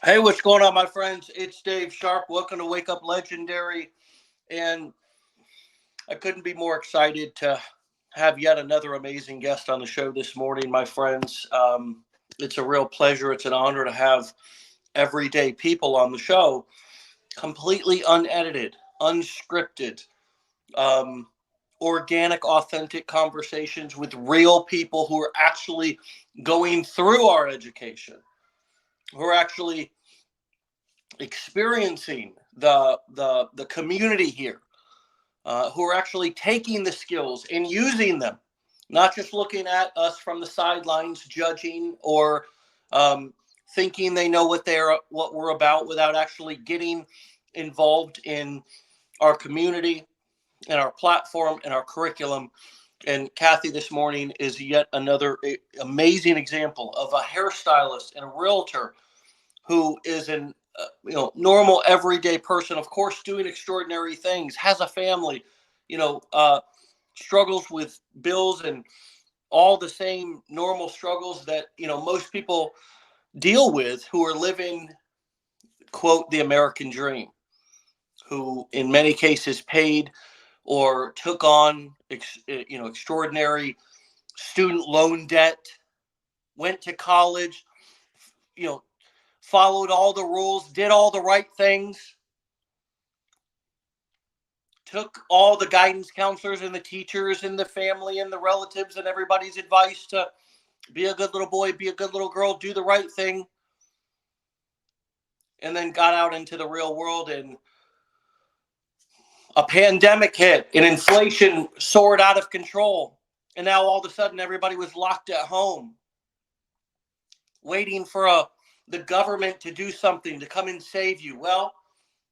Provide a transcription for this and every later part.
Hey, what's going on, my friends? It's Dave Sharpe. Welcome to Wake Up Legendary. And I couldn't be more excited to have yet another amazing guest on the show this morning, my friends. It's a real pleasure. It's an honor to have everyday people on the show, completely unedited, unscripted, um, organic, authentic conversations with real people who are actually going through our education, who are actually experiencing the community here, who are actually taking the skills and using them, not just looking at us from the sidelines, judging or thinking they know what we're about without actually getting involved in our community and our platform and our curriculum. And Kathy this morning is yet another amazing example of a hairstylist and a realtor who is an normal everyday person, of course, doing extraordinary things, has a family, you know, uh, struggles with bills and all the same normal struggles that most people deal with who are living, quote, the American dream, who in many cases paid or took on extraordinary student loan debt, went to college, you know followed all the rules, did all the right things, took all the guidance counselors and the teachers and the family and the relatives and everybody's advice to be a good little boy, be a good little girl, do the right thing, and then got out into the real world, and a pandemic hit and inflation soared out of control. And now all of a sudden everybody was locked at home, waiting for the government to do something to come and save you. Well,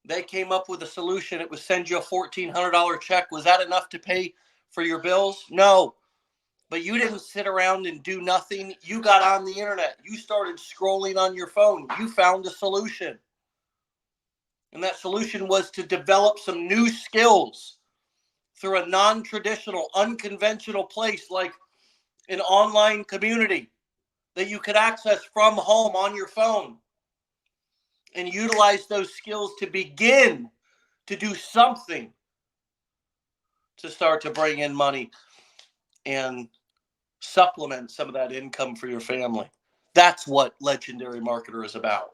they came up with a solution. It was send you a $1,400 check. Was that enough to pay for your bills? No. But you didn't sit around and do nothing. You got on the internet. You started scrolling on your phone. You found a solution. And that solution was to develop some new skills through a non-traditional, unconventional place like an online community that you could access from home on your phone, and utilize those skills to begin to do something to start to bring in money and supplement some of that income for your family. That's what Legendary Marketer is about.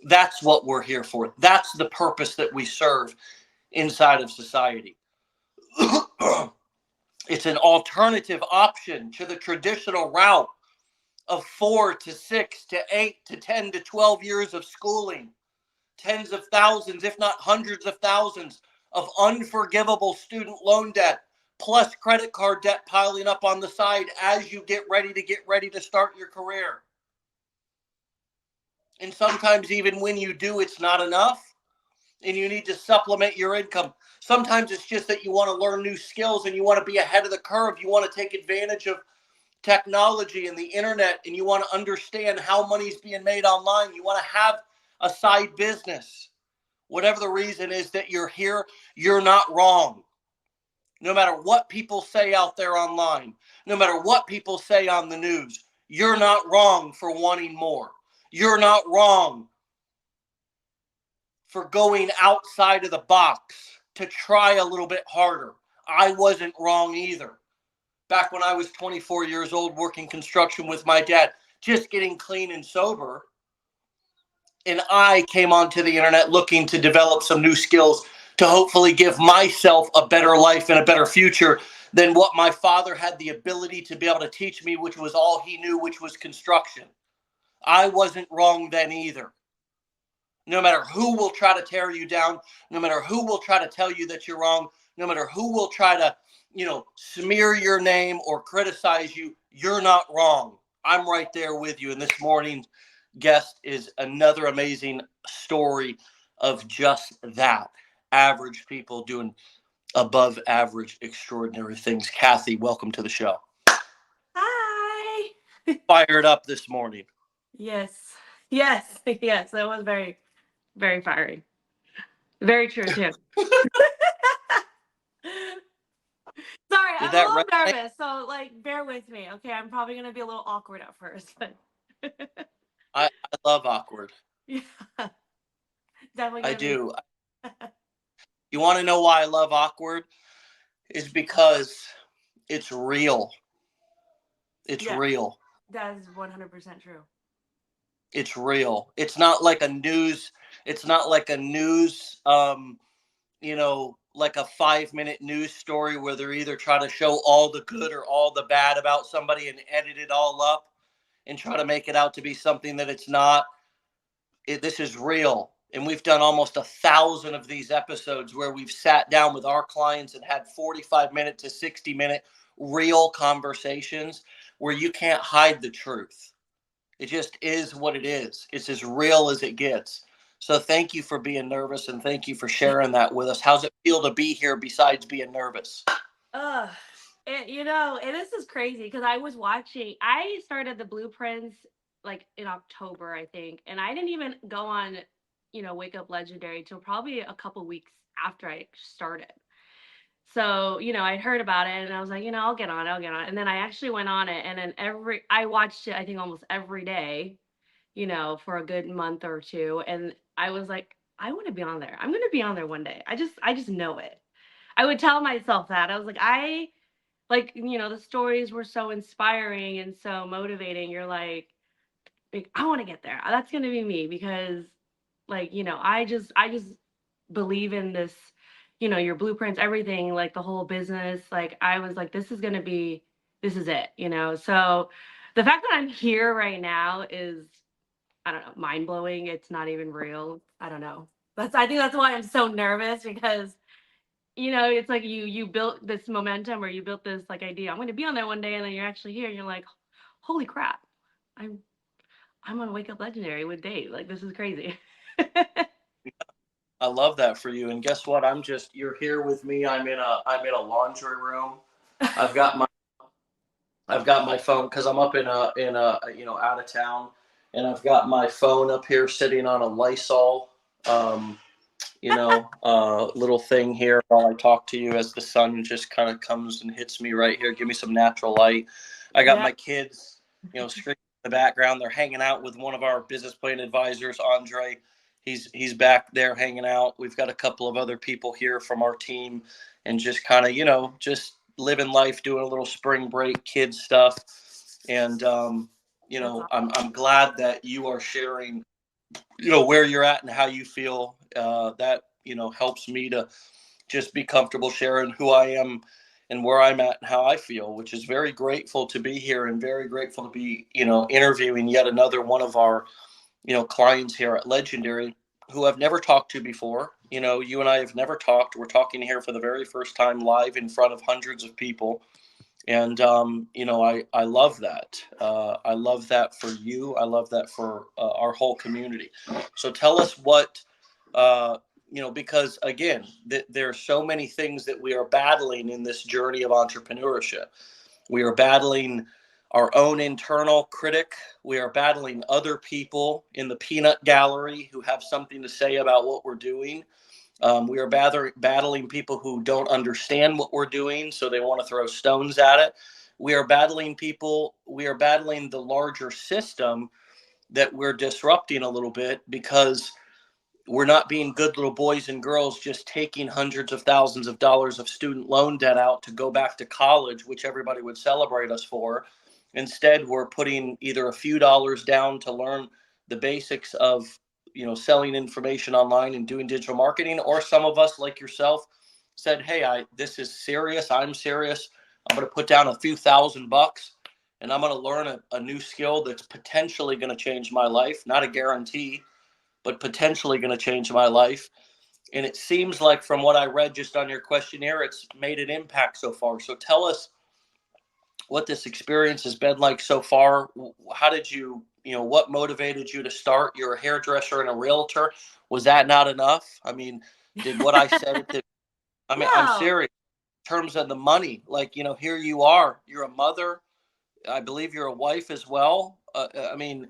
That's what we're here for. That's the purpose that we serve inside of society. It's an alternative option to the traditional route of 4 to 6 to 8 to 10 to 12 years of schooling, tens of thousands, if not hundreds of thousands, of unforgivable student loan debt, plus credit card debt piling up on the side as you get ready to start your career. And sometimes even when you do, it's not enough, and you need to supplement your income. Sometimes it's just that you want to learn new skills and you want to be ahead of the curve. You want to take advantage of technology and the internet, and you want to understand how money's being made online. You want to have a side business. Whatever the reason is that you're here, you're not wrong. No matter what people say out there online, no matter what people say on the news, you're not wrong for wanting more. You're not wrong for going outside of the box to try a little bit harder. I wasn't wrong either. Back when I was 24 years old, working construction with my dad, just getting clean and sober, and I came onto the internet looking to develop some new skills to hopefully give myself a better life and a better future than what my father had the ability to be able to teach me, which was all he knew, which was construction. I wasn't wrong then either. No matter who will try to tear you down, no matter who will try to tell you that you're wrong, no matter who will try to, smear your name or criticize you, you're not wrong. I'm right there with you. And this morning's guest is another amazing story of just that. Average people doing above average, extraordinary things. Kathy, welcome to the show. Hi. Fired up this morning. Yes. Yes. Yes. That was very, very fiery. Very true too. Sorry, Did I'm a that little resonate? nervous, so bear with me. Okay, I'm probably gonna be a little awkward at first, but I love awkward. Yeah, definitely I gonna be. do. You want to know why I love awkward? Is because it's real. It's Yeah, real. that is 100% true. It's real. It's not like a news. It's not like a news. Like a 5-minute news story where they're either trying to show all the good or all the bad about somebody and edit it all up and try to make it out to be something that it's not. This is real. And we've done almost 1,000 of these episodes where we've sat down with our clients and had 45-minute to 60-minute real conversations where you can't hide the truth. It just is what it is. It's as real as it gets. So thank you for being nervous and thank you for sharing that with us. How's it feel to be here besides being nervous? Ugh. And this is crazy because I started the blueprints like in October, I think, and I didn't even go on, Wake Up Legendary till probably a couple weeks after I started. So, I'd heard about it and I was like, I'll get on it. And then I actually went on it and then I watched it, I think almost every day, for a good month or two. And I was like, I want to be on there. I'm going to be on there one day. I just know it. I would tell myself that. I was like, the stories were so inspiring and so motivating. You're like I want to get there. That's going to be me because I just believe in this, your blueprints, everything, like the whole business. Like I was like, this is it. So the fact that I'm here right now is, I don't know, mind blowing. It's not even real. I don't know. I think that's why I'm so nervous because it's like you built this momentum or you built this like idea. I'm going to be on there one day, and then you're actually here, and you're like, holy crap, I'm I'm on Wake Up Legendary with Dave. Like this is crazy. I love that for you. And guess what? You're here with me. I'm in a laundry room. I've got my I've got my phone because I'm up in a out of town, and I've got my phone up here sitting on a Lysol um, little thing here while I talk to you as the sun just kind of comes and hits me right here. Give me some natural light. I got Yeah. my kids, screaming in the background. They're hanging out with one of our business plan advisors, Andre. He's back there hanging out. We've got a couple of other people here from our team, and just kind of just living life, doing a little spring break kid stuff. And That's awesome. I'm glad that you are sharing where you're at and how you feel. That helps me to just be comfortable sharing who I am and where I'm at and how I feel, which is very grateful to be here and very grateful to be interviewing yet another one of our clients here at Legendary who I've never talked to before. You and I have never talked. We're talking here for the very first time live in front of hundreds of people. And I love that. I love that for you. I love that for our whole community. So tell us what because again, there are so many things that we are battling in this journey of entrepreneurship. We are battling our own internal critic. We are battling other people in the peanut gallery who have something to say about what we're doing. We are battling people who don't understand what we're doing, so they want to throw stones at it. We are battling people. We are battling the larger system that we're disrupting a little bit because we're not being good little boys and girls just taking hundreds of thousands of dollars of student loan debt out to go back to college, which everybody would celebrate us for. Instead, we're putting either a few dollars down to learn the basics of selling information online and doing digital marketing, or some of us like yourself said, hey, this is serious. I'm serious. I'm going to put down a few $1,000 and I'm going to learn a new skill that's potentially going to change my life. Not a guarantee, but potentially going to change my life. And it seems like from what I read just on your questionnaire, it's made an impact so far. So tell us what this experience has been like so far. How did what motivated you to start? You're a hairdresser and a realtor. Was that not enough? I mean, did what I said at the, I mean, I'm No. serious in terms of the money. Like, here you are, you're a mother. I believe you're a wife as well. I mean,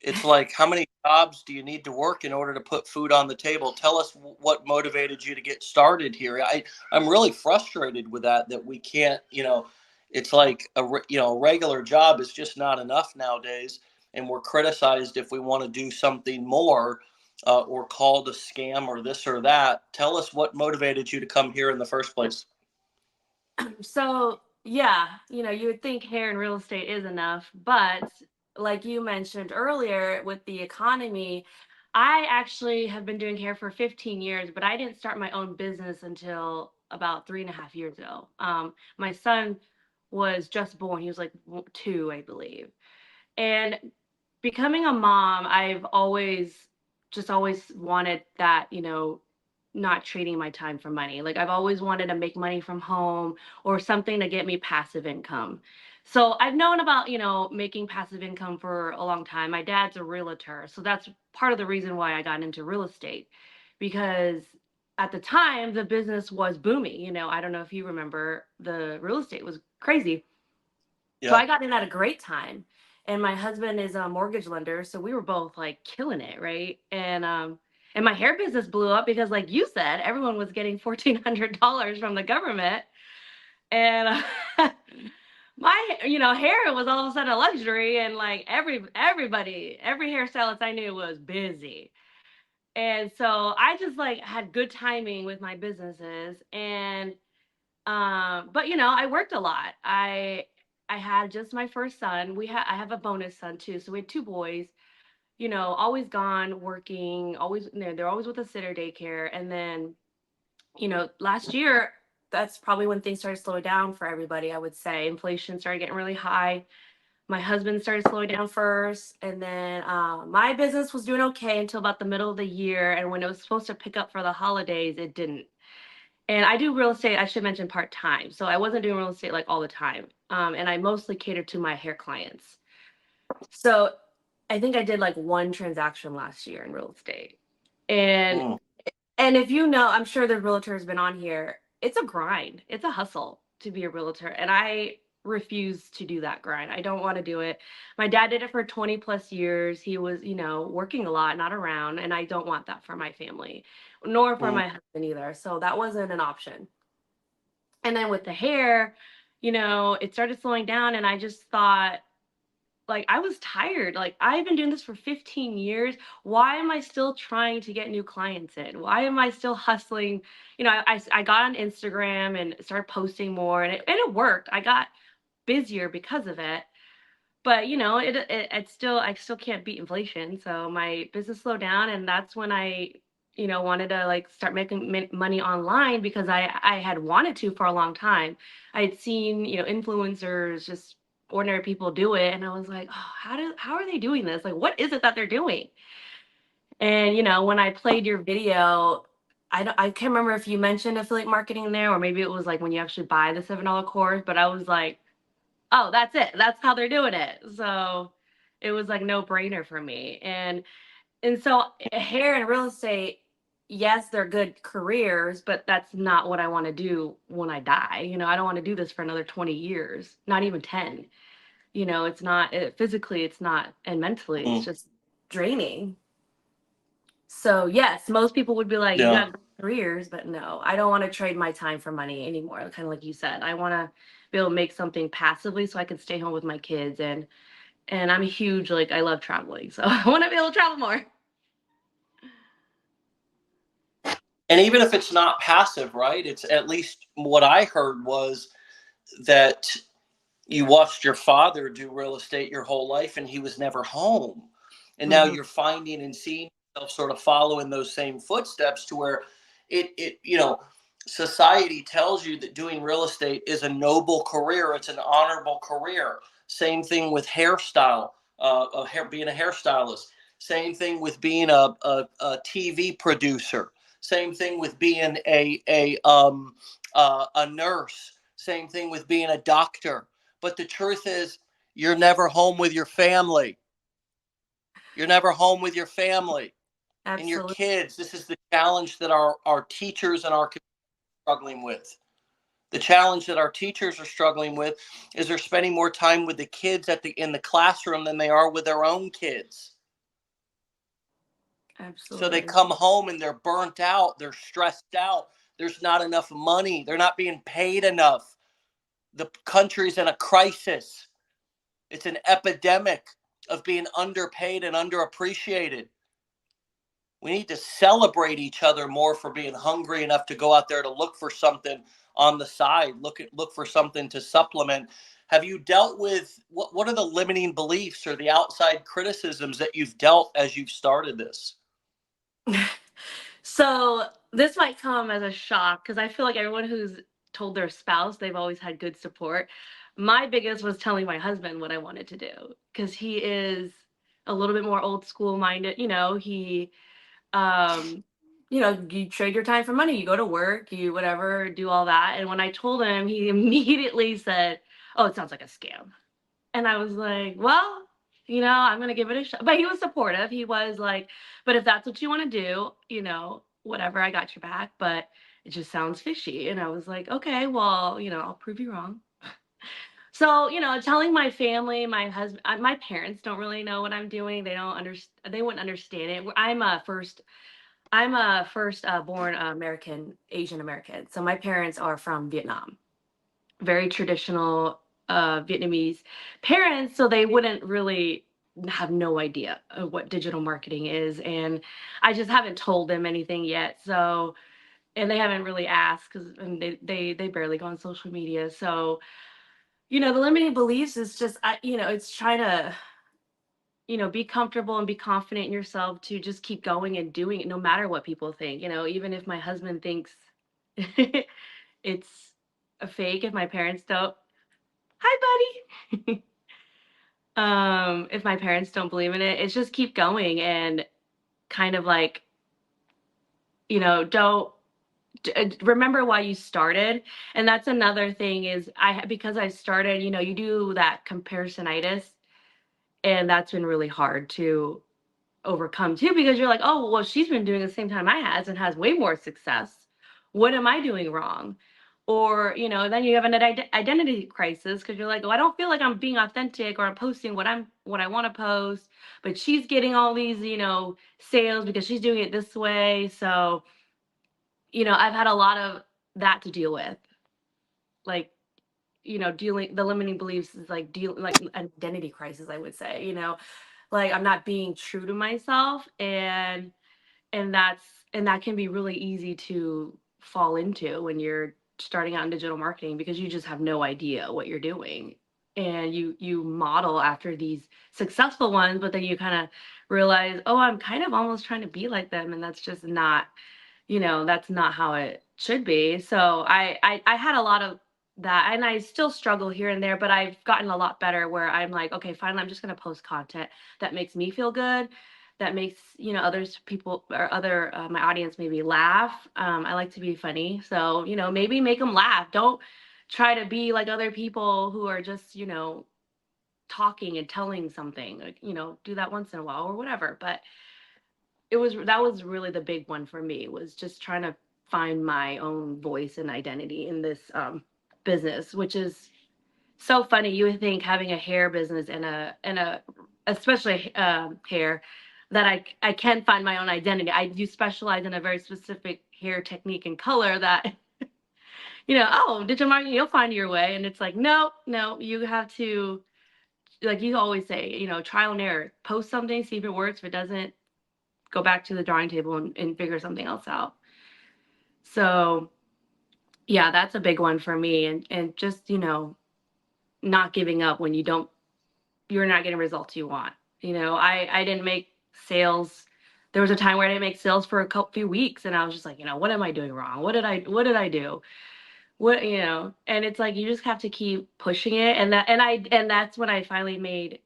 it's like, how many jobs do you need to work in order to put food on the table? Tell us what motivated you to get started here. I'm really frustrated with that we can't, it's like a regular job is just not enough nowadays. and we're criticized if we want to do something more, or called a scam or this or that. Tell us what motivated you to come here in the first place. So, yeah, you would think hair and real estate is enough, but like you mentioned earlier with the economy, I actually have been doing hair for 15 years, but I didn't start my own business until about 3.5 years ago. My son was just born. He was like 2, I believe. And becoming a mom, I've always wanted that, not trading my time for money. Like I've always wanted to make money from home or something to get me passive income. So I've known about, making passive income for a long time. My dad's a realtor. So that's part of the reason why I got into real estate, because at the time the business was booming. I don't know if you remember, the real estate was crazy. So Yeah. I got in at a great time. And my husband is a mortgage lender, so we were both like killing it, right? And my hair business blew up because, like you said, everyone was getting $1,400 from the government. And my, hair was all of a sudden a luxury, and like everybody, every hairstylist I knew was busy. And so I just like had good timing with my businesses. And but I worked a lot. I had just my first son. I have a bonus son too. So we had 2 boys, always gone working, always, they're always with a sitter daycare. And then, last year, that's probably when things started to slow down for everybody, I would say. Inflation started getting really high. My husband started slowing down first. And then my business was doing okay until about the middle of the year. And when it was supposed to pick up for the holidays, it didn't. And I do real estate, I should mention, part-time. So I wasn't doing real estate like all the time. And I mostly catered to my hair clients. So I think I did like 1 transaction last year in real estate. And Mm. and if you know, I'm sure the realtor has been on here. It's a grind. It's a hustle to be a realtor. And I refuse to do that grind. I don't want to do it. My dad did it for 20 plus years. He was, working a lot, not around. And I don't want that for my family, nor for Mm. my husband either. So that wasn't an option. And then with the hair, it started slowing down. And I just thought, like, I was tired. Like, I've been doing this for 15 years. Why am I still trying to get new clients in? Why am I still hustling? I got on Instagram and started posting more, and it worked. I got busier because of it. But I still can't beat inflation. So my business slowed down, and that's when I wanted to like start making money online, because I had wanted to for a long time. I had seen influencers, just ordinary people do it, and I was like, oh, how are they doing this? Like, what is it that they're doing? And when I played your video, I can't remember if you mentioned affiliate marketing there, or maybe it was like when you actually buy the $7 course, but I was like, oh, that's it. That's how they're doing it. So it was like no brainer for me. And so hair and real estate, yes, they're good careers, but that's not what I want to do when I die. I don't want to do this for another 20 years, not even 10. It's not physically, it's not, and mentally, it's Mm. just draining. So yes, most people would be like, you Yeah. got careers, but no, I don't want to trade my time for money anymore. Kind of like you said, I want to be able to make something passively so I can stay home with my kids. And I'm a huge, like, I love traveling, so I want to be able to travel more. And even if it's not passive, right? It's at least what I heard was that you watched your father do real estate your whole life and he was never home. And now Hmm. you're finding and seeing yourself sort of follow in those same footsteps to where it society tells you that doing real estate is a noble career, it's an honorable career. Same thing with hairstyle, being a hairstylist. Same thing with being a TV producer. Same thing with being a nurse. Same thing with being a doctor. But the truth is, you're never home with your family. You're never home with your family and your Absolutely. kids. This is the challenge that our teachers and our community are struggling with. The challenge that our teachers are struggling with is they're spending more time with the kids in the classroom than they are with their own kids. So they Absolutely. come home and they're burnt out, they're stressed out, there's not enough money, they're not being paid enough. The country's in a crisis. It's an epidemic. of being underpaid and underappreciated. We need to celebrate each other more for being hungry enough to go out there to look for something on the side, look for something to supplement. Have you dealt with what are the limiting beliefs or the outside criticisms that you've dealt as you've started this? So this might come as a shock because I feel like everyone who's told their spouse they've always had good support. My biggest was telling my husband what I wanted to do because he is a little bit more old school minded. Um, you trade your time for money. You go to work, you whatever, do all that. And when I told him, he immediately said, "Oh, it sounds like a scam." And I was like, "Well, I'm gonna give it a shot." But he was supportive. He was like, "But if that's what you want to do, whatever, I got your back. But it just sounds fishy." And I was like, "Okay, well, I'll prove you wrong." So, telling my family, my husband, my parents don't really know what I'm doing. They don't understand. They wouldn't understand it. I'm a first born American, Asian American. So my parents are from Vietnam, very traditional Vietnamese parents. So they wouldn't really have no idea of what digital marketing is. And I just haven't told them anything yet. So, and they haven't really asked because they barely go on social media. So, the limiting beliefs is just, it's trying to, be comfortable and be confident in yourself to just keep going and doing it no matter what people think. Even if my husband thinks it's a fake, if my parents don't, hi, buddy. If my parents don't believe in it, it's just keep going and kind of like, don't remember why you started. And that's another thing is because I started, you do that comparisonitis, and that's been really hard to overcome too, because you're like, oh, well, she's been doing the same time I has and has way more success. What am I doing wrong? Or, then you have an identity crisis because you're like, oh, I don't feel like I'm being authentic or I'm posting what I want to post, but she's getting all these, sales because she's doing it this way. So, I've had a lot of that to deal with. Like, dealing the limiting beliefs is like like an identity crisis, I would say, like I'm not being true to myself, and that's and that can be really easy to fall into when you're starting out in digital marketing because you just have no idea what you're doing, and you model after these successful ones, but then you kind of realize, oh, I'm kind of almost trying to be like them, and that's just not, that's not how it should be. So I had a lot of that, and I still struggle here and there, but I've gotten a lot better where I'm like, okay, finally, I'm just going to post content that makes me feel good, that makes, others people or other my audience maybe laugh. I like to be funny, so maybe make them laugh. Don't try to be like other people who are just talking and telling something. Like, do that once in a while or whatever. But that was really the big one for me, was just trying to find my own voice and identity in this business, which is so funny. You would think having a hair business and a especially hair, that I can find my own identity. I do specialize in a very specific hair technique and color that oh, digital marketing, you'll find your way. And it's like, no, no, you have to, like you always say, trial and error. Post something, see if it works. If it doesn't, go back to the drawing table and figure something else out. So yeah, that's a big one for me. And just, not giving up when you're not getting results you want. I didn't make sales. There was a time where I didn't make sales for few weeks, and I was just like, what am I doing wrong? What did I do? And it's like, you just have to keep pushing it. And that's when I finally made,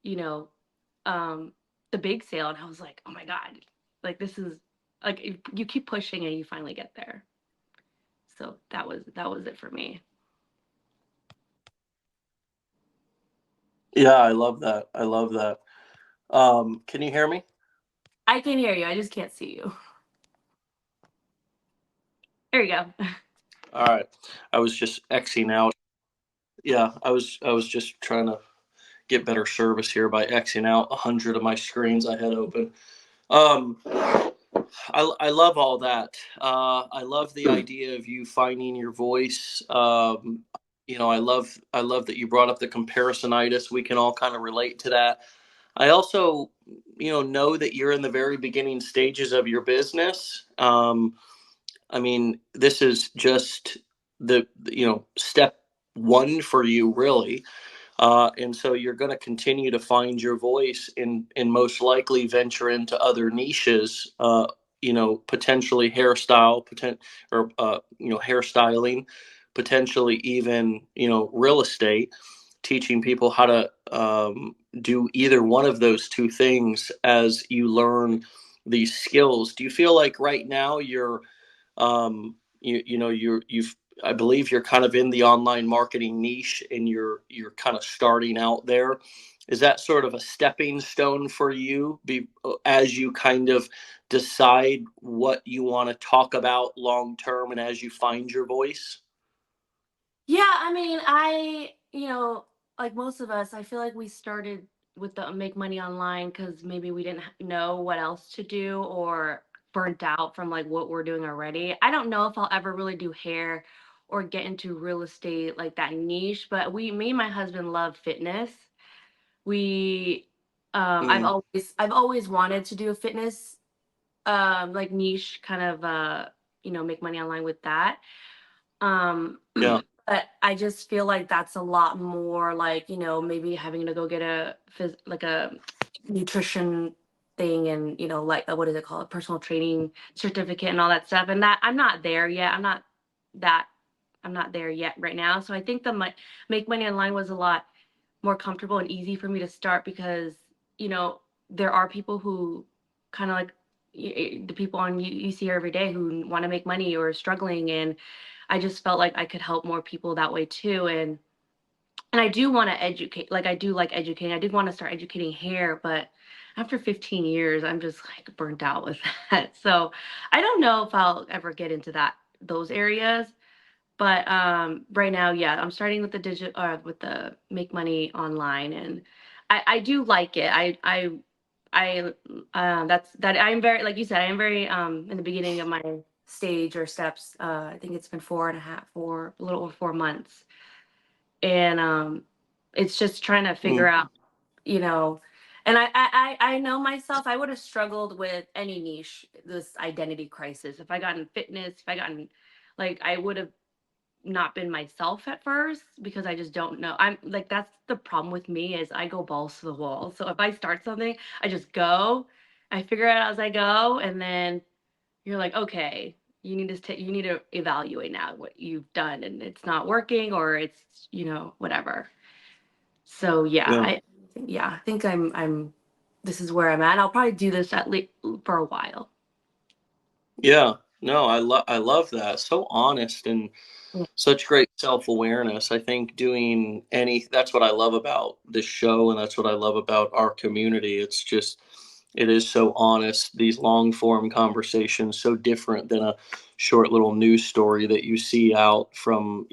you know, um, the big sale. And I was like, oh my God, like this is like, you keep pushing and you finally get there. So that was it for me. Yeah, I love that. I love that. Can you hear me? I can hear you. I just can't see you. There you go. All right. I was just Xing out. Yeah, I was just trying to get better service here by Xing out 100 of my screens I had open. Um, I love all that. I love the idea of you finding your voice. I love that you brought up the comparisonitis. We can all kind of relate to that. I also, know that you're in the very beginning stages of your business. I mean, this is just step one for you, really. And so you're going to continue to find your voice and most likely venture into other niches, potentially hairstyle, hairstyling, potentially even, real estate, teaching people how to do either one of those two things as you learn these skills. Do you feel like right now you've I believe you're kind of in the online marketing niche and you're kind of starting out there. Is that sort of a stepping stone for you as you kind of decide what you want to talk about long term and as you find your voice? Yeah, I mean, like most of us, I feel like we started with the make money online because maybe we didn't know what else to do or burnt out from like what we're doing already. I don't know if I'll ever really do hair or get into real estate like that niche, but me and my husband love fitness. We, Mm, I've always wanted to do a fitness, like niche kind of, make money online with that. Um, yeah. but I just feel like that's a lot more like, maybe having to go get like a nutrition thing and, like what is it called? Personal training certificate and all that stuff. And that I'm not there yet. That I'm not there yet right now. So I think the make money online was a lot more comfortable and easy for me to start because, you know, there are people who kind of like the people on you see every day who want to make money or are struggling, and I just felt like I could help more people that way too. And I do want to educate, like I do like educating. I did want to start educating hair, but after 15 years, I'm just like burnt out with that. So I don't know if I'll ever get into those areas. But right now, yeah, I'm starting with the with the make money online, and I do like it. I that's that I'm very, like you said, I am very in the beginning of my stage or steps. I think it's been 4.5, a little over 4 months, and it's just trying to figure Mm, out, you know. And I know myself. I would have struggled with any niche, this identity crisis. If I got in fitness, if I got in, like, I would have not been myself at first because I just don't know. I'm like, that's the problem with me is I go balls to the wall. So if I start something, I just go, I figure it out as I go, and then you're like, okay, you need to evaluate now what you've done, and it's not working or it's, whatever. So yeah, yeah. I think I'm this is where I'm at. I'll probably do this at least for a while. Yeah. No, I love that. So honest and Yeah. such great self-awareness. I think doing that's what I love about this show and that's what I love about our community. It is so honest. These long form conversations so different than a short little news story that you see out from,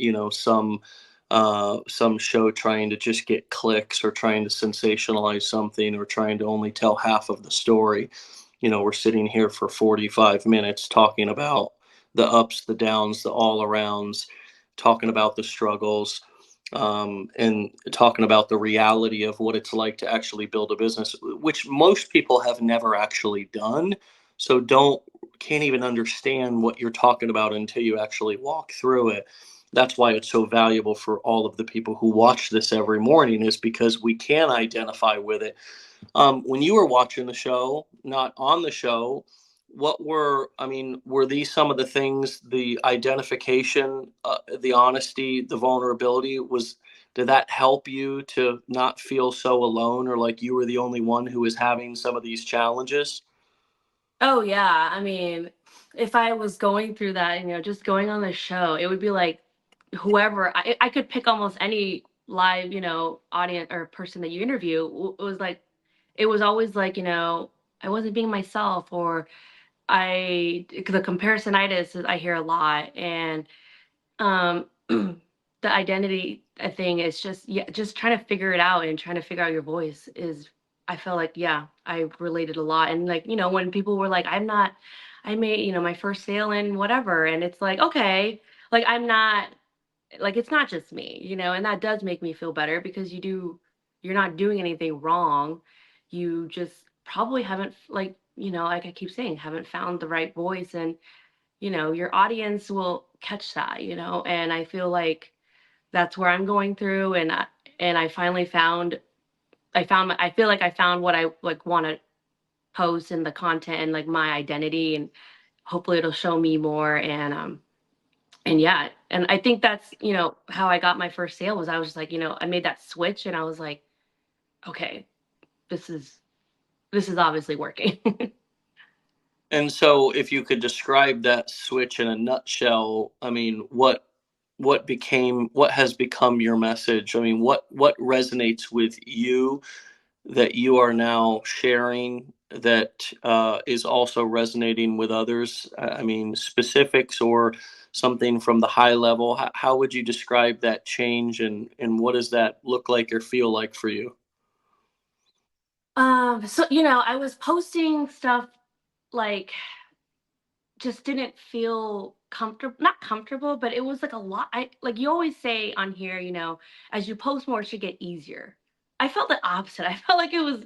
some show trying to just get clicks or trying to sensationalize something or trying to only tell half of the story. We're sitting here for 45 minutes talking about the ups, the downs, the all arounds, talking about the struggles, and talking about the reality of what it's like to actually build a business, which most people have never actually done. So can't even understand what you're talking about until you actually walk through it. That's why it's so valuable for all of the people who watch this every morning, is because we can identify with it. When you were watching the show, not on the show, were these some of the things, the identification, the honesty, the vulnerability, did that help you to not feel so alone or like you were the only one who was having some of these challenges? Oh yeah. I mean, if I was going through that, just going on the show, it would be like whoever I could pick almost any live, audience or person that you interview. It was like it was always like, I wasn't being myself, or the comparisonitis I hear a lot, and the identity thing is just, yeah, just trying to figure it out and trying to figure out your voice is, I felt like, yeah, I related a lot. And like, when people were like, I made, my first sale in whatever, and it's like, okay, like I'm not, like it's not just me, and that does make me feel better because you're not doing anything wrong. you just probably haven't, like, like I keep saying, haven't found the right voice. And, your audience will catch that, and I feel like that's where I'm going through. And I finally I feel like I found what I like want to post and the content and like my identity, and hopefully it'll show me more. And yeah, and I think that's, how I got my first sale was I was just like, I made that switch and I was like, okay, this is obviously working. And so, if you could describe that switch in a nutshell, I mean, what has become your message? I mean, what resonates with you that you are now sharing that is also resonating with others? I mean, specifics or something from the high level. How would you describe that change, and what does that look like or feel like for you? So, I was posting stuff like just didn't feel comfortable, not comfortable, but it was like a lot. I like you always say on here, as you post more, it should get easier. I felt the opposite. I felt like it was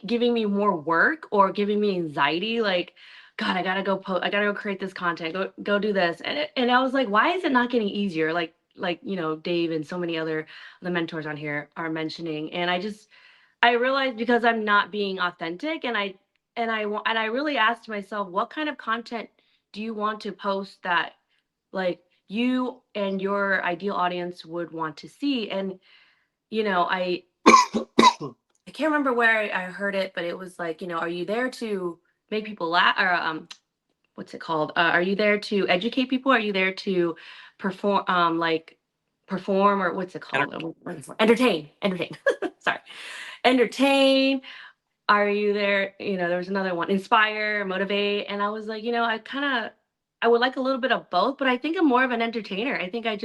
giving me more work or giving me anxiety. Like, God, I gotta go post. I gotta go create this content. Go do this. And I was like, why is it not getting easier? Like Dave and so many other the mentors on here are mentioning. And I realized because I'm not being authentic, and I really asked myself, what kind of content do you want to post that like you and your ideal audience would want to see? And you know, I I can't remember where I heard it, but it was like, are you there to make people laugh, or what's it called? Are you there to educate people? Are you there to perform, perform, or what's it called? Entertain, entertain. Sorry, entertain. Are you there? There was another one, inspire, motivate. And I was like, I would like a little bit of both, but I think I'm more of an entertainer. I think I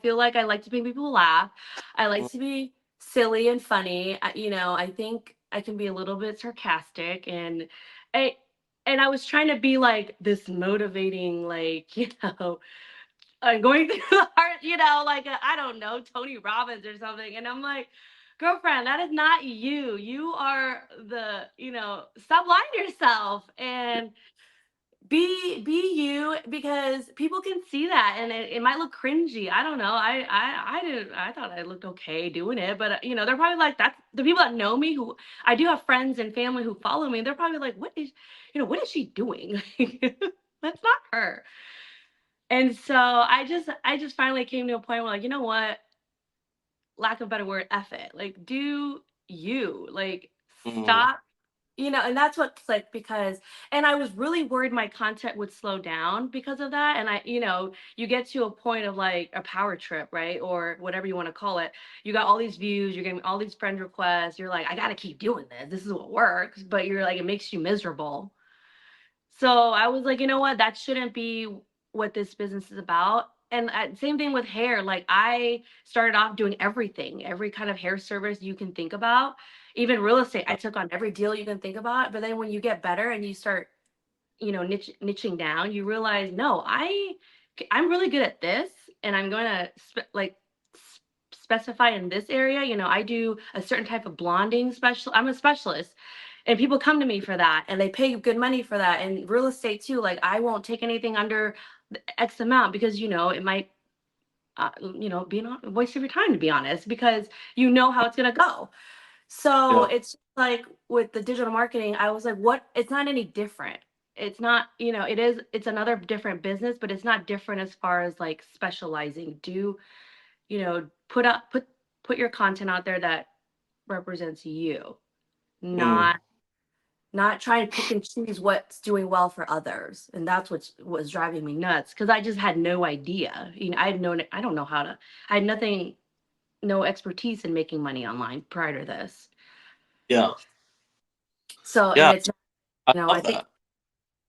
feel like I like to make people laugh. I like to be silly and funny. I think I can be a little bit sarcastic, I, I was trying to be like this motivating, like, going through the heart, like I don't know, Tony Robbins or something. And I'm like, girlfriend, that is not you. You are stop lying to yourself and be you, because people can see that, and it might look cringy. I don't know. I thought I looked okay doing it, but they're probably like, that's the people that know me, who I do have friends and family who follow me. They're probably like, what is she doing? That's not her. And so I just finally came to a point where, like, what, lack of a better word, F it. Like, do you, like, Mm, stop, and that's what clicked, because, and I was really worried my content would slow down because of that. And you get to a point of like a power trip, right? Or whatever you want to call it. You got all these views, you're getting all these friend requests. You're like, I got to keep doing this. This is what works. But you're like, it makes you miserable. So I was like, what? That shouldn't be what this business is about. And same thing with hair. Like, I started off doing everything, every kind of hair service you can think about. Even real estate, I took on every deal you can think about. But then when you get better and you start, niching down, you realize, no, I'm really good at this, and I'm going to specify in this area. I do a certain type of blonding special. I'm a specialist, and people come to me for that, and they pay good money for that. And real estate too. Like, I won't take anything under the X amount, because it might be a waste of your time, to be honest, because how it's going to go. So yeah. it's like with the digital marketing, I was like, what? It's not any different. It's not, it's another different business, but it's not different as far as like specializing. Put your content out there that represents you, Mm, not trying to pick and choose what's doing well for others. And that's what was driving me nuts, because I just had no idea. I don't know how to, I had nothing, no expertise in making money online prior to this. yeah. So, and Yeah. it's, I I love think, that.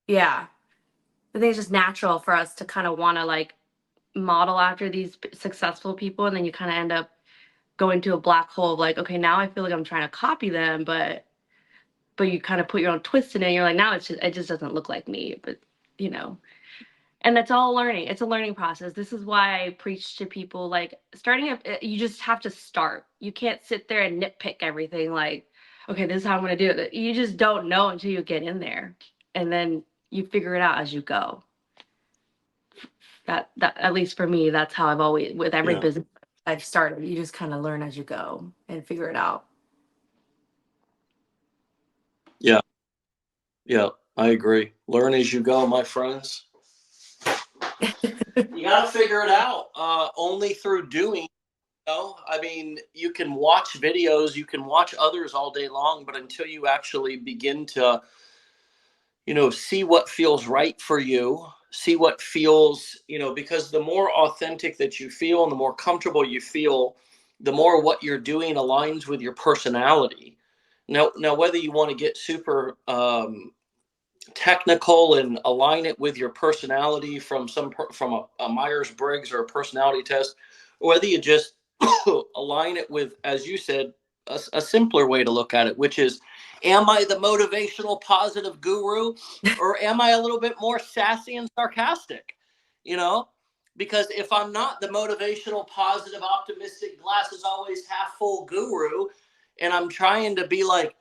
yeah, I think it's just natural for us to kind of want to like model after these successful people. And then you kind of end up going to a black hole of like, okay, now I feel like I'm trying to copy them, but you kind of put your own twist in it. And you're like, now it just doesn't look like me. But you know, and it's all learning. It's a learning process. This is why I preach to people, like, starting up, you just have to start. You can't sit there and nitpick everything. Like, okay, this is how I'm going to do it. You just don't know until you get in there, and then you figure it out as you go. That at least for me, that's how I've always, with every Yeah. business I've started, you just kind of learn as you go and figure it out. Yeah. Yeah. I agree. Learn as you go, my friends. You got to figure it out only through doing. I mean, you can watch videos, you can watch others all day long, but until you actually begin to, see what feels right for you, see what feels, because the more authentic that you feel and the more comfortable you feel, the more what you're doing aligns with your personality. Now, whether you want to get super technical and align it with your personality from a Myers-Briggs or a personality test, or whether you just align it with, as you said, a simpler way to look at it, which is, am I the motivational positive guru, or am I a little bit more sassy and sarcastic? You know, because if I'm not the motivational positive optimistic glass is always half full guru, and I'm trying to be like,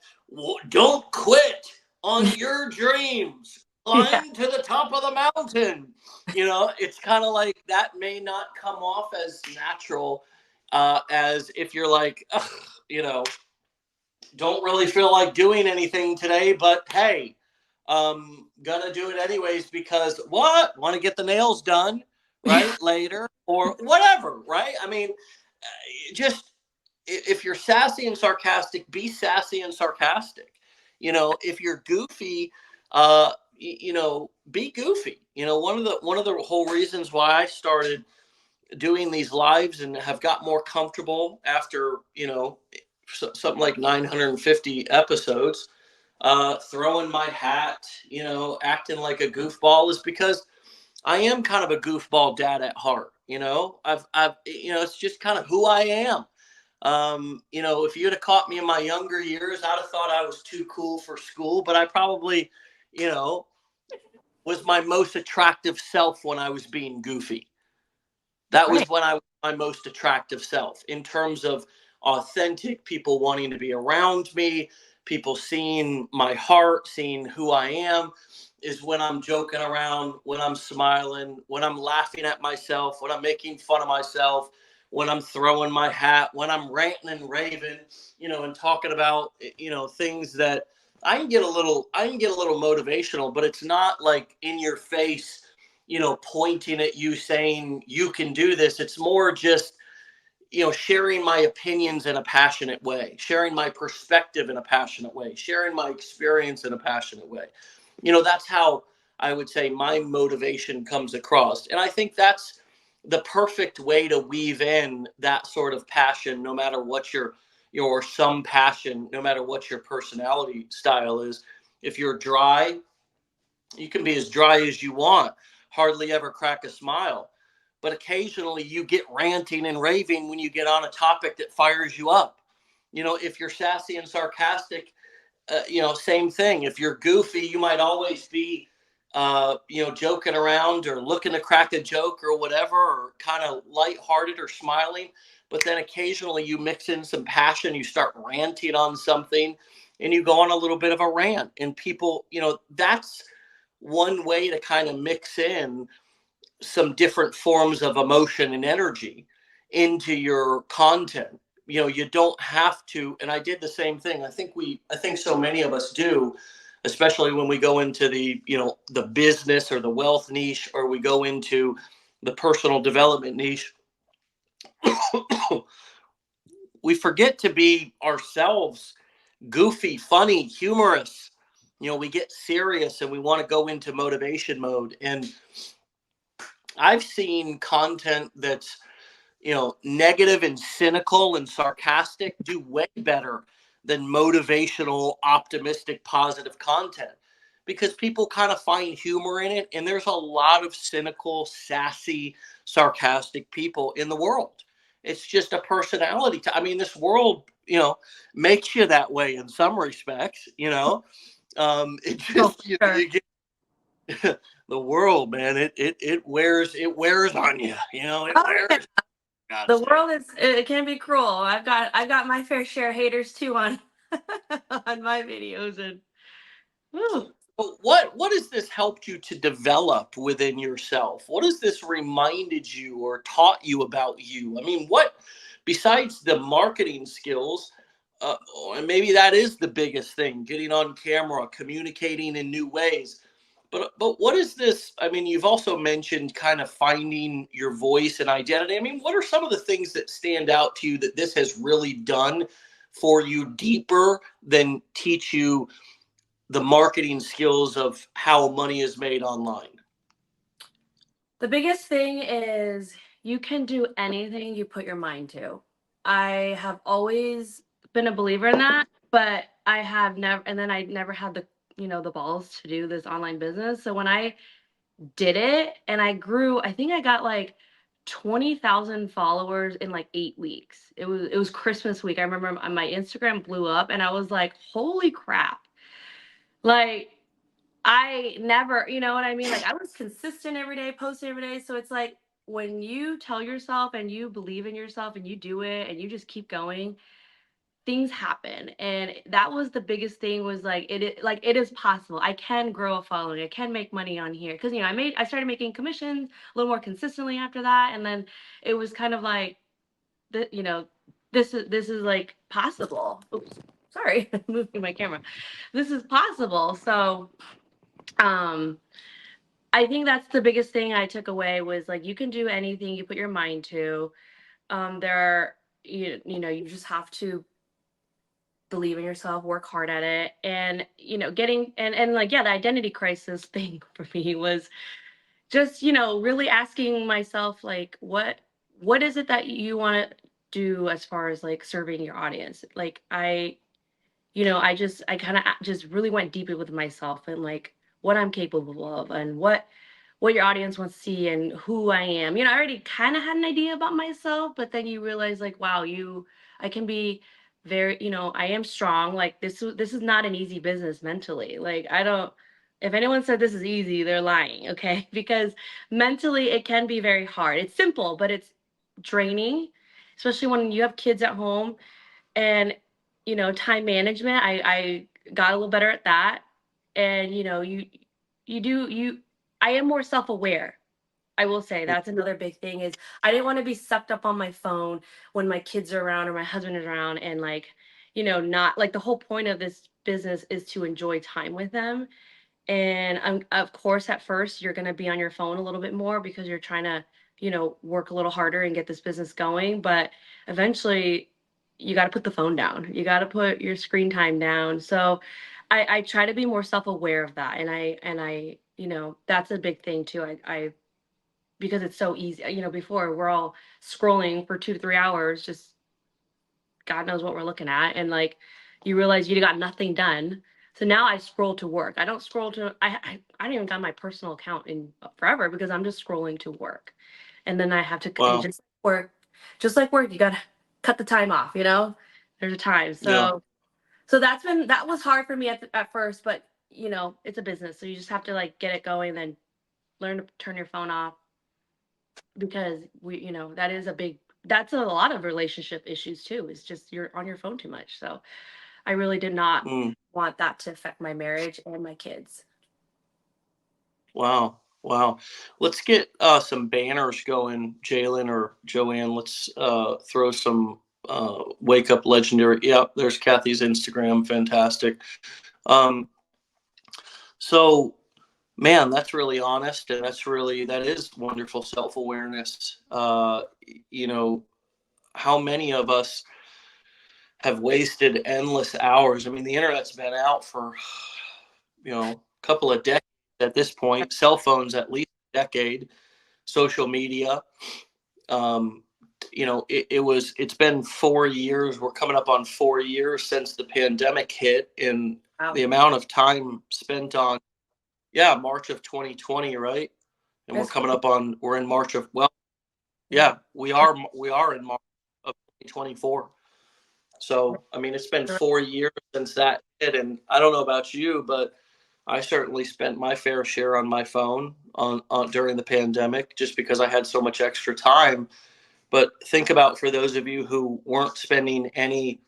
don't quit on your dreams, Yeah. climb to the top of the mountain. It's kind of like that may not come off as natural as if you're like, ugh, don't really feel like doing anything today, but hey, gonna do it anyways because what? Want to get the nails done, right? Later or whatever, right? I mean, just if you're sassy and sarcastic, be sassy and sarcastic. If you're goofy, be goofy. One of the whole reasons why I started doing these lives and have got more comfortable after something like 950 episodes, throwing my hat, acting like a goofball, is because I am kind of a goofball dad at heart. It's just kind of who I am. If you'd have caught me in my younger years, I'd have thought I was too cool for school, but I probably, you know, was my most attractive self when I was being goofy. That Right. was when I was my most attractive self in terms of authentic, people wanting to be around me, people seeing my heart, seeing who I am, is when I'm joking around, when I'm smiling, when I'm laughing at myself, when I'm making fun of myself, when I'm throwing my hat, when I'm ranting and raving, and talking about, things that I can get a little motivational, but it's not like in your face, pointing at you saying you can do this. It's more just, sharing my opinions in a passionate way, sharing my perspective in a passionate way, sharing my experience in a passionate way. That's how I would say my motivation comes across. And I think that's the perfect way to weave in that sort of passion, no matter what your some passion, no matter what your personality style is. If you're dry, you can be as dry as you want, hardly ever crack a smile. But occasionally you get ranting and raving when you get on a topic that fires you up. If you're sassy and sarcastic, same thing. If you're goofy, you might always be, joking around or looking to crack a joke or whatever, or kind of lighthearted or smiling. But then occasionally you mix in some passion, you start ranting on something, and you go on a little bit of a rant. And people, that's one way to kind of mix in some different forms of emotion and energy into your content. You don't have to, and I did the same thing. I think so many of us do, especially when we go into the business or the wealth niche, or we go into the personal development niche. We forget to be ourselves, goofy, funny, humorous. We get serious and we want to go into motivation mode. And I've seen content that's, negative and cynical and sarcastic do way better than motivational, optimistic, positive content, because people kind of find humor in it. And there's a lot of cynical, sassy, sarcastic people in the world. It's just a personality. I mean, this world, makes you that way in some respects, it Oh, just, sure. you get the world, man, it wears on you, it Oh, yeah. wears. God's The sake. world is, it can be cruel. I've got my fair share of haters too on on my videos. And So, whew. but what has this helped you to develop within yourself? What has this reminded you or taught you about you? I mean, what besides the marketing skills, and maybe that is the biggest thing, getting on camera, communicating in new ways. But what is this? I mean, you've also mentioned kind of finding your voice and identity. I mean, what are some of the things that stand out to you that this has really done for you deeper than teach you the marketing skills of how money is made online? The biggest thing is you can do anything you put your mind to. I have always been a believer in that, but I have never, and then I never had the, the balls to do this online business. So when I did it and I grew, I think I got like 20,000 followers in like 8 weeks. It was Christmas week. I remember my Instagram blew up and I was like, holy crap. Like I never, you know what I mean? Like I was consistent every day, posting every day. So it's like when you tell yourself and you believe in yourself and you do it and you just keep going, things happen. And that was the biggest thing was like it is possible. I can grow a following. I can make money on here. Cause I started making commissions a little more consistently after that. And then it was kind of like this is like possible. Oops, sorry, moving my camera. This is possible. So um I think that's the biggest thing I took away was like you can do anything you put your mind to. There are you just have to believe in yourself, work hard at it, and getting and like yeah, the identity crisis thing for me was just really asking myself like what is it that you want to do as far as like serving your audience. Like I kind of just really went deeper with myself and like what I'm capable of and what your audience wants to see and who I am. I already kind of had an idea about myself, but then you realize like, wow, I can be very, I am strong. Like this is not an easy business mentally. Like I don't, if anyone said this is easy, they're lying, okay? Because mentally it can be very hard. It's simple, but it's draining, especially when you have kids at home and time management. I got a little better at that, and you do you I am more self-aware. I will say that's another big thing is I didn't want to be sucked up on my phone when my kids are around or my husband is around and like not like the whole point of this business is to enjoy time with them. And of course, at first, you're going to be on your phone a little bit more because you're trying to, work a little harder and get this business going. But eventually, you got to put the phone down. You got to put your screen time down. So I try to be more self-aware of that. And I, that's a big thing too. Because it's so easy, before we're all scrolling for 2 to 3 hours, just God knows what we're looking at. And like, you realize you got nothing done. So now I scroll to work. I don't scroll to, I don't even got my personal account in forever because I'm just scrolling to work. And then I have to, and Wow. just like work, you got to cut the time off, there's a time. Yeah. So that was hard for me at first, but it's a business. So you just have to like get it going and then learn to turn your phone off because that's a lot of relationship issues too. It's just you're on your phone too much. So I really did not Mm. want that to affect my marriage and my kids. Wow. Wow. Let's get some banners going, Jalen or Joanne. Let's throw some wake up legendary. Yep, there's Kathy's Instagram. Fantastic. Um, so, man, that's really honest, and that is wonderful self awareness. You know, how many of us have wasted endless hours? I mean, the internet's been out for a couple of decades at this point. Cell phones at least a decade. Social media. Um, it's been 4 years. We're coming up on 4 years since the pandemic hit, and Wow. the amount of time spent on, yeah, March of 2020, right? And That's we're in March of, well, yeah, we are in March of 2024. So, I mean, it's been 4 years since that hit, and I don't know about you, but I certainly spent my fair share on my phone on during the pandemic just because I had so much extra time. But think about for those of you who weren't spending any,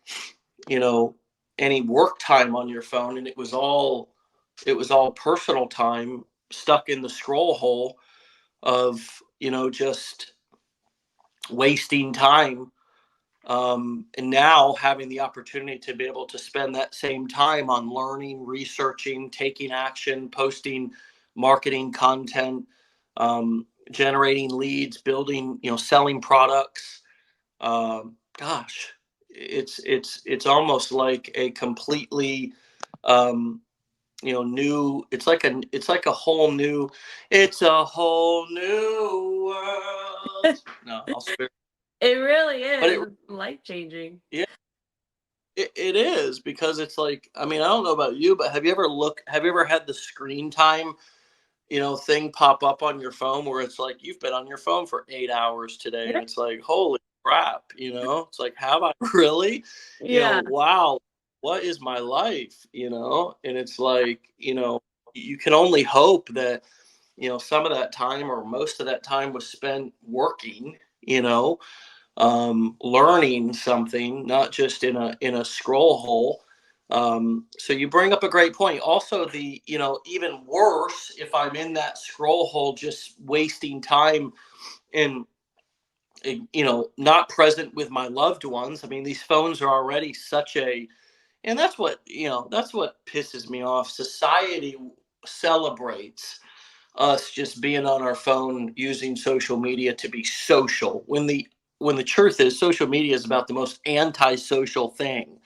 you know, any work time on your phone, and it was all personal time stuck in the scroll hole of, just wasting time. And now having the opportunity to be able to spend that same time on learning, researching, taking action, posting marketing content, generating leads, building, selling products. Gosh, it's almost like a completely, new. It's a whole new world. No, I'll spare. It really But it, is life changing. yeah, it is, because it's like, I mean, I don't know about you, but have you ever had the screen time, thing pop up on your phone where it's like, you've been on your phone for 8 hours today, and it's like, holy crap, it's like, have I really, Yeah. wow, what is my life, and it's like, you can only hope that, some of that time or most of that time was spent working, learning something, not just in a scroll hole. So you bring up a great point. Also, the even worse, if I'm in that scroll hole, just wasting time and not present with my loved ones. I mean, these phones are already such a, and that's what pisses me off. Society celebrates us just being on our phone using social media to be social, when the truth is social media is about the most antisocial thing.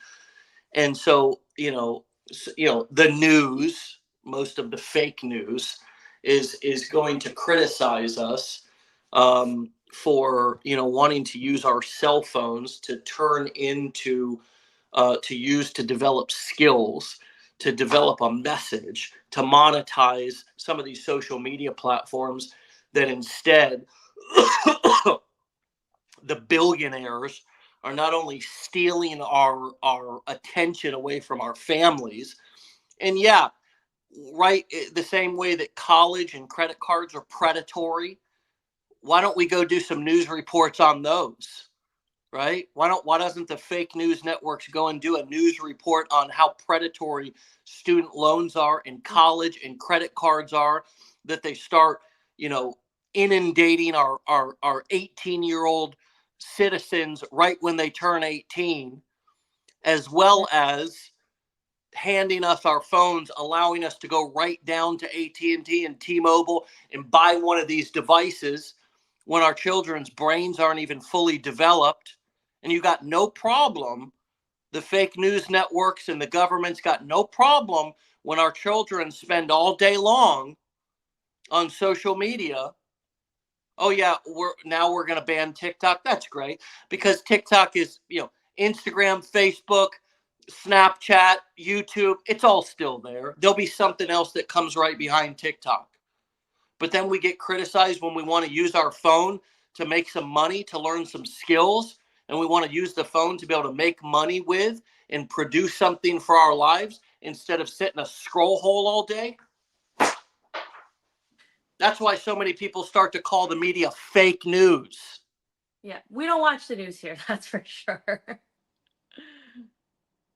And so, the news, most of the fake news is going to criticize us, for wanting to use our cell phones to turn into, to use to develop skills, to develop a message, to monetize some of these social media platforms, that instead the billionaires are not only stealing our attention away from our families. And yeah, right, the same way that college and credit cards are predatory, why don't we go do some news reports on those? Right? Why doesn't the fake news networks go and do a news report on how predatory student loans are and college and credit cards are, that they start, inundating our 18-year-old citizens right when they turn 18, as well as handing us our phones, allowing us to go right down to AT&T and T-Mobile and buy one of these devices when our children's brains aren't even fully developed. And you got no problem, the fake news networks and the government's got no problem when our children spend all day long on social media. Oh yeah, we're going to ban TikTok. That's great, because TikTok is, Instagram, Facebook, Snapchat, YouTube, it's all still there. There'll be something else that comes right behind TikTok. But then we get criticized when we want to use our phone to make some money, to learn some skills, and we want to use the phone to be able to make money with and produce something for our lives instead of sit in a scroll hole all day. That's why so many people start to call the media fake news. Yeah, we don't watch the news here, that's for sure.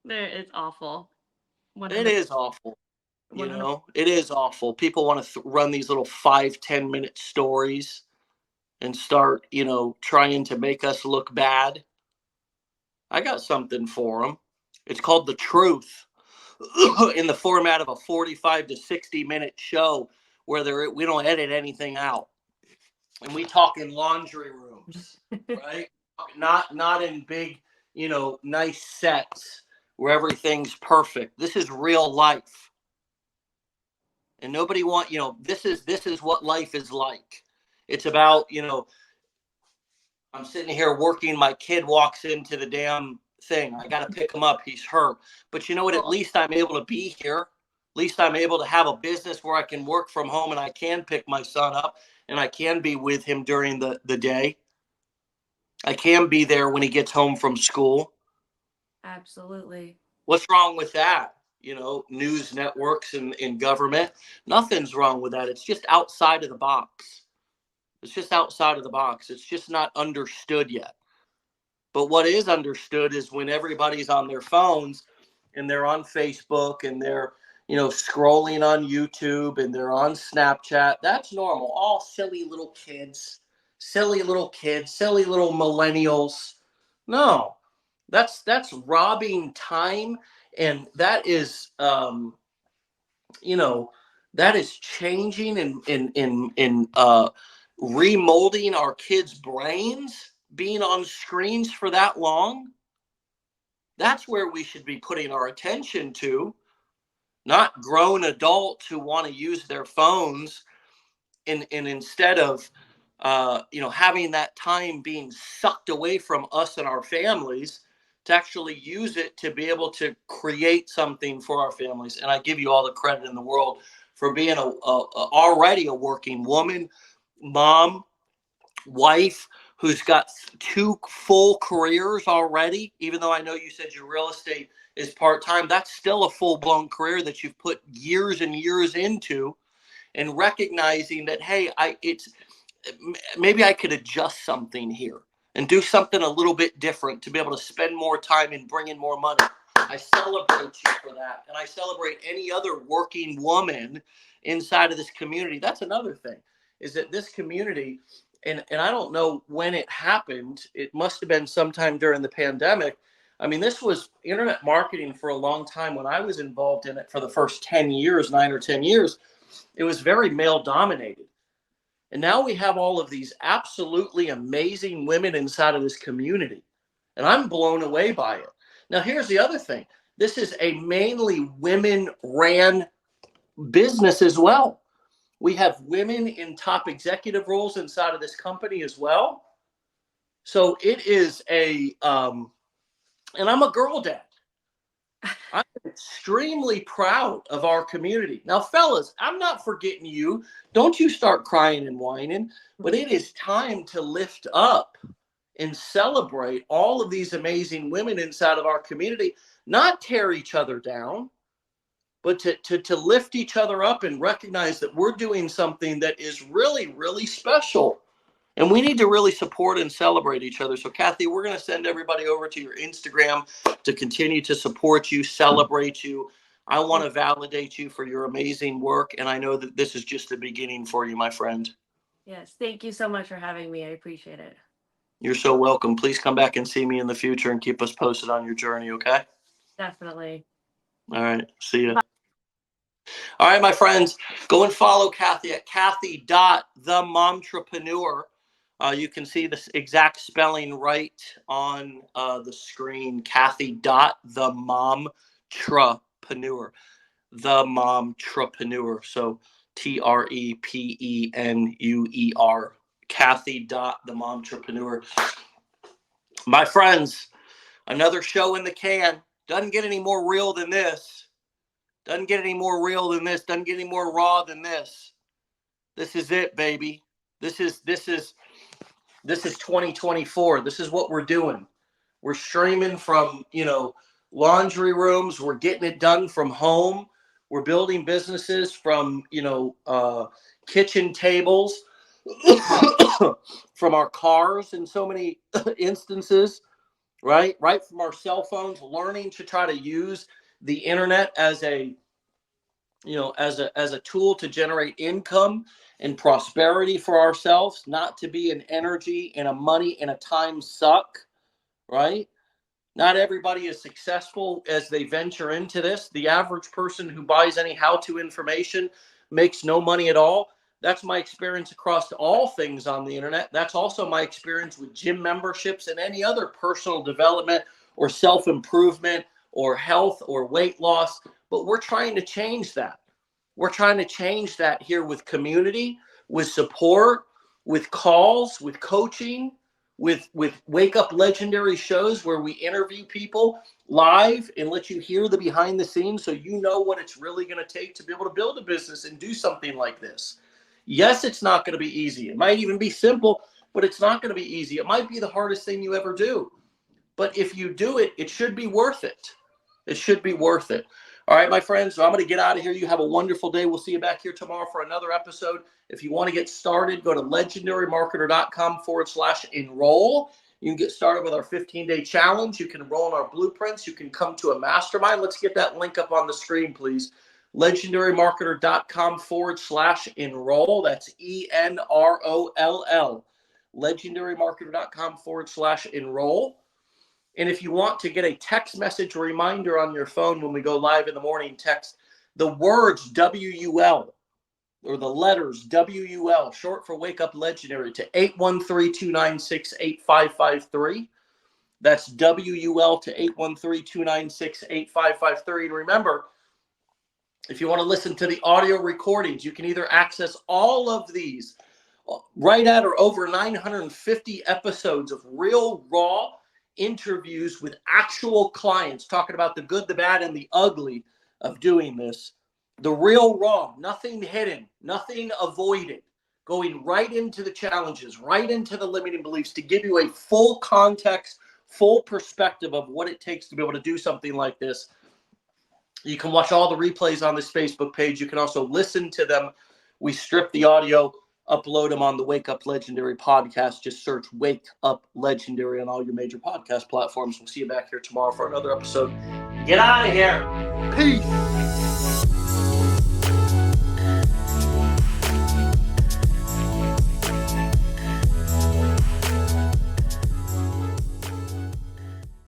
It's awful. It is awful. 100. It is awful. People want to run these little 5-10 minute stories and start, trying to make us look bad. I got something for them. It's called The Truth, in the format of a 45 to 60-minute show where we don't edit anything out. And we talk in laundry rooms, right? Not in big, nice sets where everything's perfect. This is real life. And nobody this is what life is like. It's about, I'm sitting here working, my kid walks into the damn thing. I got to pick him up. He's hurt. But you know what? At least I'm able to be here. At least I'm able to have a business where I can work from home and I can pick my son up and I can be with him during the day. I can be there when he gets home from school. Absolutely. What's wrong with that? News networks and government. Nothing's wrong with that. It's just outside of the box. It's just outside of the box. It's just not understood yet. But what is understood is when everybody's on their phones and they're on Facebook, and they're, scrolling on YouTube, and they're on Snapchat. That's normal. All silly little kids, silly little millennials. No, that's robbing time, and that is, that is changing and in remolding our kids' brains. Being on screens for that long, that's where we should be putting our attention to, not grown adults who want to use their phones, and instead of having that time being sucked away from us and our families, to actually use it to be able to create something for our families. And I give you all the credit in the world for being already a working woman, mom, wife, who's got 2 full careers already. Even though I know you said your real estate is part-time, that's still a full-blown career that you've put years and years into. And recognizing that, hey, maybe I could adjust something here and do something a little bit different to be able to spend more time and bring in more money. I celebrate you for that. And I celebrate any other working woman inside of this community. That's another thing, is that this community, and I don't know when it happened. It must have been sometime during the pandemic. I mean, this was internet marketing for a long time. When I was involved in it for the first 10 years, 9 or 10 years, it was very male dominated. And now we have all of these absolutely amazing women inside of this community. And I'm blown away by it. Now, here's the other thing. This is a mainly women-ran business as well. We have women in top executive roles inside of this company as well. So it is and I'm a girl dad. I'm extremely proud of our community. Now, fellas, I'm not forgetting you. Don't you start crying and whining, but it is time to lift up and celebrate all of these amazing women inside of our community, not tear each other down, but to lift each other up and recognize that we're doing something that is really, really special. And we need to really support and celebrate each other. So, Kathy, we're going to send everybody over to your Instagram to continue to support you, celebrate you. I want to validate you for your amazing work. And I know that this is just the beginning for you, my friend. Yes. Thank you so much for having me. I appreciate it. You're so welcome. Please come back and see me in the future and keep us posted on your journey, okay? Definitely. All right. See you. All right, my friends, go and follow Kathy at Kathy.themomtrepreneur. You can see the exact spelling right on the screen. Kathy.themomtrepreneur. The Momtrepreneur. So Trepeneur. Kathy.themomtrepreneur. My friends, another show in the can. Doesn't get any more real than this. Doesn't get any more real than this. Doesn't get any more raw than this. This is it, baby. This is 2024. This is what we're doing. We're streaming from, laundry rooms. We're getting it done from home. We're building businesses from, kitchen tables, from our cars in so many instances, right? Right from our cell phones, learning to try to use the internet as a tool to generate income and prosperity for ourselves, not to be an energy and a money and a time suck, right? Not everybody is successful as they venture into this. The average person who buys any how-to information makes no money at all. That's my experience across all things on the internet. That's also my experience with gym memberships and any other personal development or self-improvement or health or weight loss. But we're trying to change that. We're trying to change that here with community, with support, with calls, with coaching, with Wake Up Legendary shows where we interview people live and let you hear the behind the scenes so you know what it's really going to take to be able to build a business and do something like this. Yes, it's not going to be easy. It might even be simple, but it's not going to be easy. It might be the hardest thing you ever do. But if you do it, it should be worth it. It should be worth it. All right, my friends, so I'm going to get out of here. You have a wonderful day. We'll see you back here tomorrow for another episode. If you want to get started, go to legendarymarketer.com/enroll. You can get started with our 15-day challenge. You can enroll in our blueprints. You can come to a mastermind. Let's get that link up on the screen, please. legendarymarketer.com/enroll. That's ENROLL. legendarymarketer.com/enroll. And if you want to get a text message reminder on your phone when we go live in the morning, text the words WUL or the letters WUL, short for Wake Up Legendary, to 813-296-8553. That's WUL to 813-296-8553. And remember, if you want to listen to the audio recordings, you can either access all of these right at or over 950 episodes of real, raw interviews with actual clients talking about the good, the bad, and the ugly of doing this. The real raw, nothing hidden, nothing avoided, going right into the challenges, right into the limiting beliefs to give you a full context, full perspective of what it takes to be able to do something like this. You can watch all the replays on this Facebook page. You can also listen to them. We strip the audio, upload them on the Wake Up Legendary podcast. Just search Wake Up Legendary on all your major podcast platforms. We'll see you back here tomorrow for another episode. Get out of here. Peace.